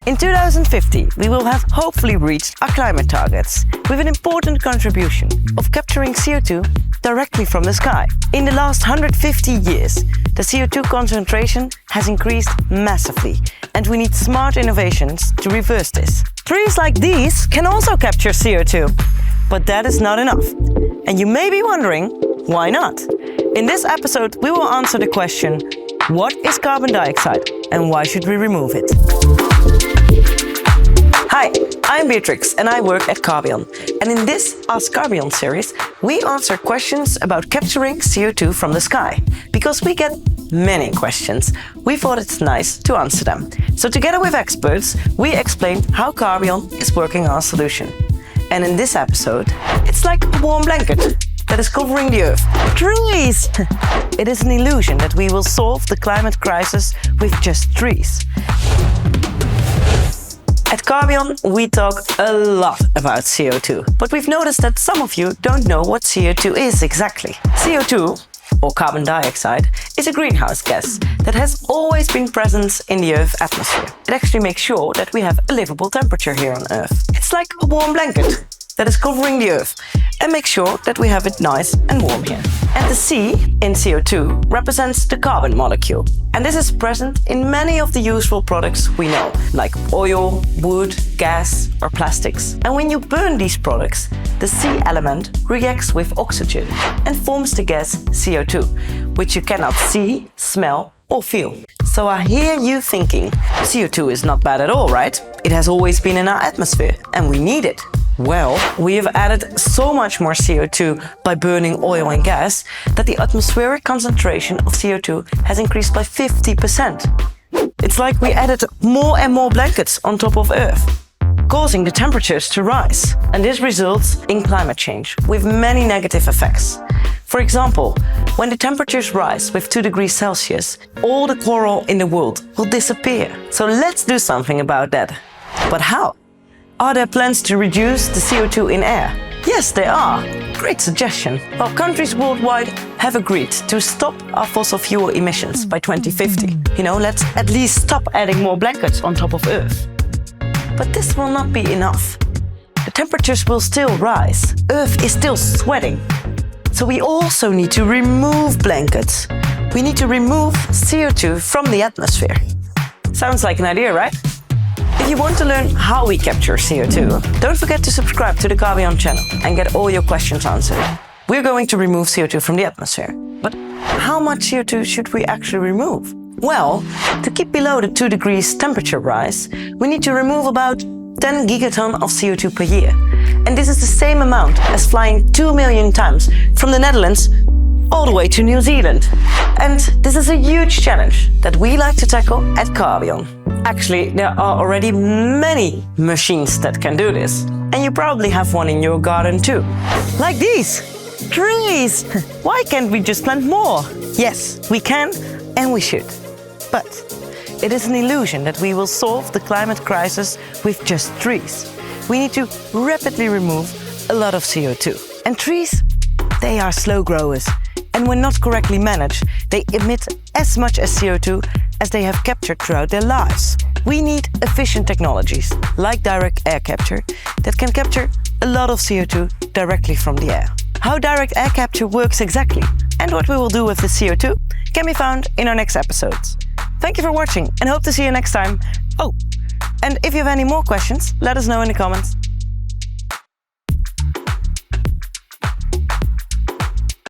In 2050, we will have hopefully reached our climate targets with an important contribution of capturing CO2 directly from the sky. In the last 150 years, the CO2 concentration has increased massively, and we need smart innovations to reverse this. Trees like these can also capture CO2, but that is not enough. And you may be wondering, why not? In this episode, we will answer the question, what is carbon dioxide and why should we remove it? Hi, I'm Beatrix and I work at Carbyon. And in this Ask Carbyon series, we answer questions about capturing CO2 from the sky. Because we get many questions, we thought it's nice to answer them. So together with experts, we explain how Carbyon is working on a solution. And in this episode, it's like a warm blanket that is covering the Earth. Trees! It is an illusion that we will solve the climate crisis with just trees. At Carbyon, we talk a lot about CO2, but we've noticed that some of you don't know what CO2 is exactly. CO2, or carbon dioxide, is a greenhouse gas that has always been present in the Earth's atmosphere. It actually makes sure that we have a livable temperature here on Earth. It's like a warm blanket that is covering the Earth and makes sure that we have it nice and warm here. And the C in CO2 represents the carbon molecule. And this is present in many of the useful products we know, like oil, wood, gas or plastics. And when you burn these products, the C element reacts with oxygen and forms the gas CO2, which you cannot see, smell or feel. So I hear you thinking, CO2 is not bad at all, right? It has always been in our atmosphere and we need it. Well, we have added so much more CO2 by burning oil and gas that the atmospheric concentration of CO2 has increased by 50%. It's like we added more and more blankets on top of Earth, causing the temperatures to rise. And this results in climate change with many negative effects. For example, when the temperatures rise with 2 degrees Celsius, all the coral in the world will disappear. So let's do something about that. But how? Are there plans to reduce the CO2 in air? Yes, there are. Great suggestion. Well, countries worldwide have agreed to stop our fossil fuel emissions by 2050. Let's at least stop adding more blankets on top of Earth. But this will not be enough. The temperatures will still rise. Earth is still sweating. So we also need to remove blankets. We need to remove CO2 from the atmosphere. Sounds like an idea, right? If you want to learn how we capture CO2, don't forget to subscribe to the Carbyon channel and get all your questions answered. We're going to remove CO2 from the atmosphere. But how much CO2 should we actually remove? Well, to keep below the 2 degrees temperature rise, we need to remove about 10 gigaton of CO2 per year. And this is the same amount as flying 2 million times from the Netherlands all the way to New Zealand. And this is a huge challenge that we like to tackle at Carbyon. Actually, there are already many machines that can do this. And you probably have one in your garden too. Like these! Trees! Why can't we just plant more? Yes, we can and we should. But it is an illusion that we will solve the climate crisis with just trees. We need to rapidly remove a lot of CO2. And trees, they are slow growers. And when not correctly managed, they emit as much as CO2 as they have captured throughout their lives. We need efficient technologies, like direct air capture, that can capture a lot of CO2 directly from the air. How direct air capture works exactly, and what we will do with the CO2, can be found in our next episodes. Thank you for watching, and hope to see you next time. Oh, and if you have any more questions, let us know in the comments.